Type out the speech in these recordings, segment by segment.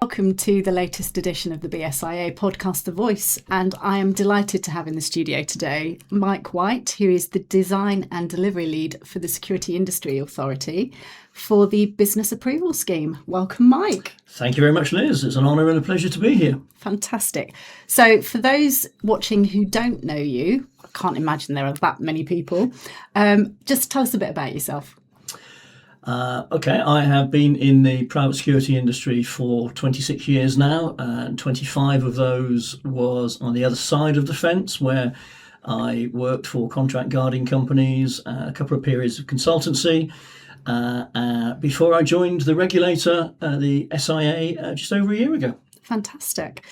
Welcome to the latest edition of the BSIA podcast, The Voice, and I am delighted to have in the studio today Mike White, who is the Design and Delivery Lead for the Security Industry Authority for the Business Approval Scheme. Welcome, Mike. Thank you very much, Liz. It's an honour and a pleasure to be here. Fantastic. So for those watching who don't know you, I can't imagine there are that many people, just tell us a bit about yourself. Okay, I have been in the private security industry for 26 years now, and 25 of those was on the other side of the fence, where I worked for contract guarding companies, a couple of periods of consultancy, before I joined the regulator, the SIA, just over a year ago. Fantastic.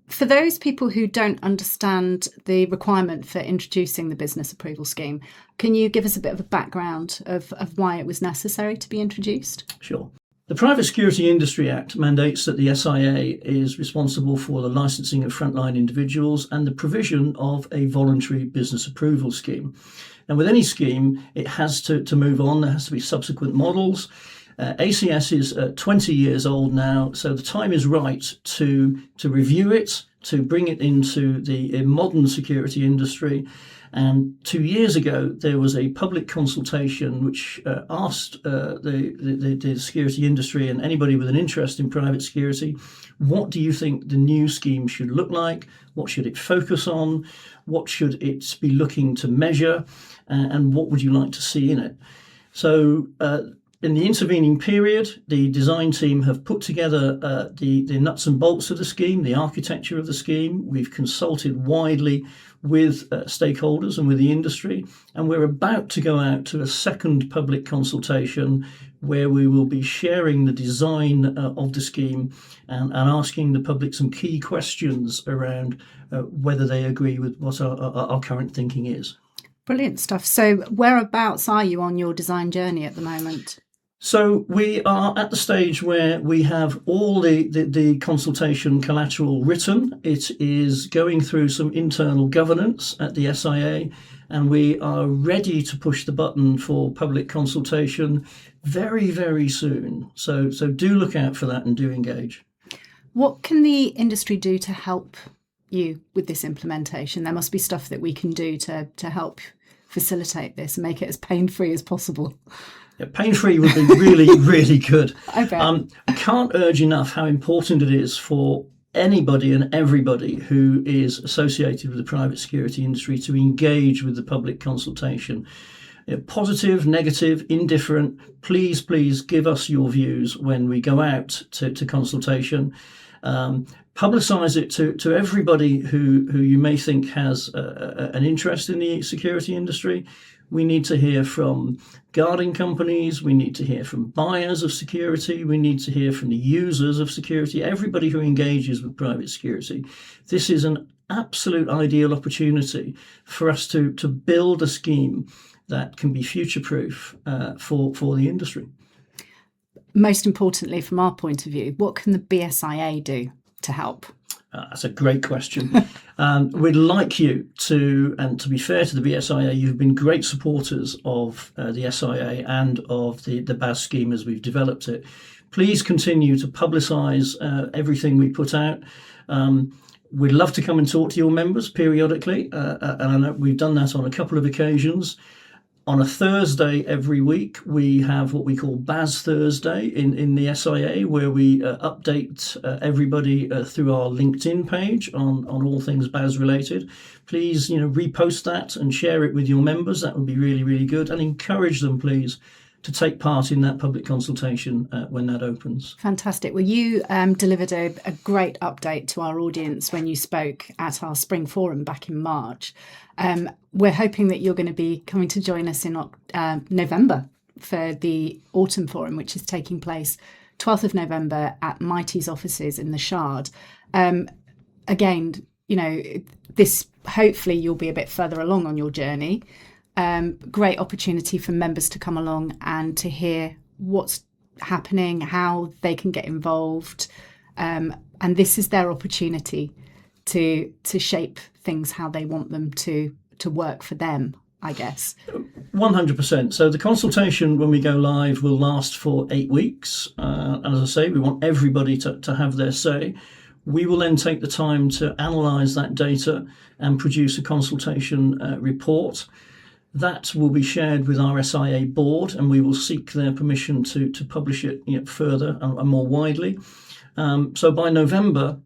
For those people who don't understand the requirement for introducing the business approval scheme, can you give us a bit of a background of why it was necessary to be introduced? Sure. The Private Security Industry Act mandates that the SIA is responsible for the licensing of frontline individuals and the provision of a voluntary business approval scheme. And with any scheme, it has to move on. There has to be subsequent models. ACS is 20 years old now, so the time is right to review it, to bring it into the modern security industry. And 2 years ago, there was a public consultation which asked the security industry and anybody with an interest in private security, what do you think the new scheme should look like? What should it focus on? What should it be looking to measure? And what would you like to see in it? So in the intervening period, the design team have put together the nuts and bolts of the scheme, the architecture of the scheme. We've consulted widely with stakeholders and with the industry, and we're about to go out to a second public consultation where we will be sharing the design of the scheme and asking the public some key questions around whether they agree with what our current thinking is. Brilliant stuff. So whereabouts are you on your design journey at the moment? So we are at the stage where we have all the consultation collateral written. It is going through some internal governance at the SIA, and we are ready to push the button for public consultation very, very soon. So do look out for that and do engage. What can the industry do to help you with this implementation? There must be stuff that we can do to help facilitate this and make it as pain-free as possible. Yeah, pain-free would be really, really good. I bet. I can't urge enough how important it is for anybody and everybody who is associated with the private security industry to engage with the public consultation. Positive, negative, indifferent, please give us your views when we go out to consultation. Publicise it to everybody who you may think has an interest in the security industry. We need to hear from guarding companies. We need to hear from buyers of security. We need to hear from the users of security, everybody who engages with private security. This is an absolute ideal opportunity for us to build a scheme that can be future-proof for the industry. Most importantly, from our point of view, what can the BSIA do to help? That's a great question. We'd like you to, and to be fair to the BSIA, you've been great supporters of the SIA and of the BAS scheme as we've developed it. Please continue to publicise everything we put out. We'd love to come and talk to your members periodically, and I know we've done that on a couple of occasions. On a Thursday every week, we have what we call BAS Thursday in the SIA, where we update everybody through our LinkedIn page on all things BAS related. Please, repost that and share it with your members. That would be really, really good. And encourage them, please, to take part in that public consultation when that opens. Fantastic. Well, you delivered a great update to our audience when you spoke at our Spring Forum back in March. We're hoping that you're going to be coming to join us in November for the Autumn Forum, which is taking place 12th of November at Mighty's offices in the Shard. Again, this hopefully you'll be a bit further along on your journey. Great opportunity for members to come along and to hear what's happening, how they can get involved. And this is their opportunity to shape things how they want them to work for them I guess. 100%. So the consultation when we go live will last for 8 weeks. And as I say, we want everybody to have their say. We will then take the time to analyse that data and produce a consultation report. That will be shared with our SIA board, and we will seek their permission to publish it further and more widely. So by November,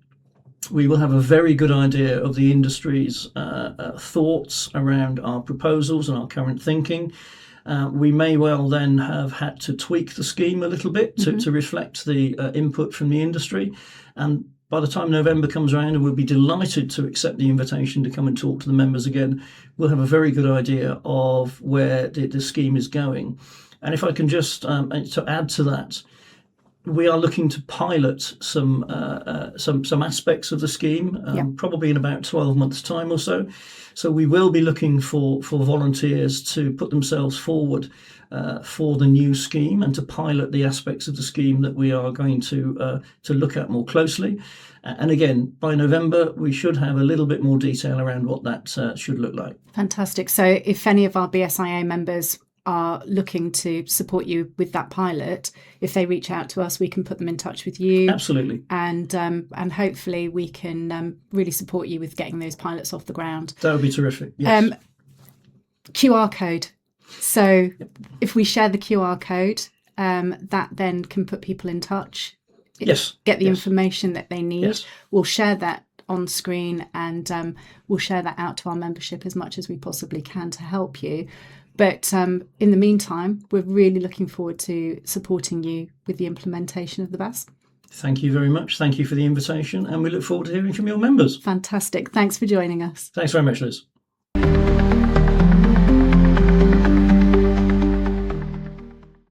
we will have a very good idea of the industry's thoughts around our proposals and our current thinking. We may well then have had to tweak the scheme a little bit to reflect the input from the industry. And by the time November comes around, and we'll be delighted to accept the invitation to come and talk to the members again, we'll have a very good idea of where the scheme is going. And if I can just to add to that, we are looking to pilot some aspects of the scheme, probably in about 12 months' time or so. So we will be looking for volunteers to put themselves forward for the new scheme and to pilot the aspects of the scheme that we are going to look at more closely. And again, by November, we should have a little bit more detail around what that should look like. Fantastic. So if any of our BSIA members are looking to support you with that pilot, if they reach out to us, we can put them in touch with you. Absolutely. And hopefully we can really support you with getting those pilots off the ground. That would be terrific. Yes. QR code. So if we share the QR code, that then can put people in touch. Yes. Get the information that they need. Yes. We'll share that on screen, and we'll share that out to our membership as much as we possibly can to help you. But in the meantime, we're really looking forward to supporting you with the implementation of the BAS. Thank you very much. Thank you for the invitation, and we look forward to hearing from your members. Fantastic. Thanks for joining us. Thanks very much, Liz.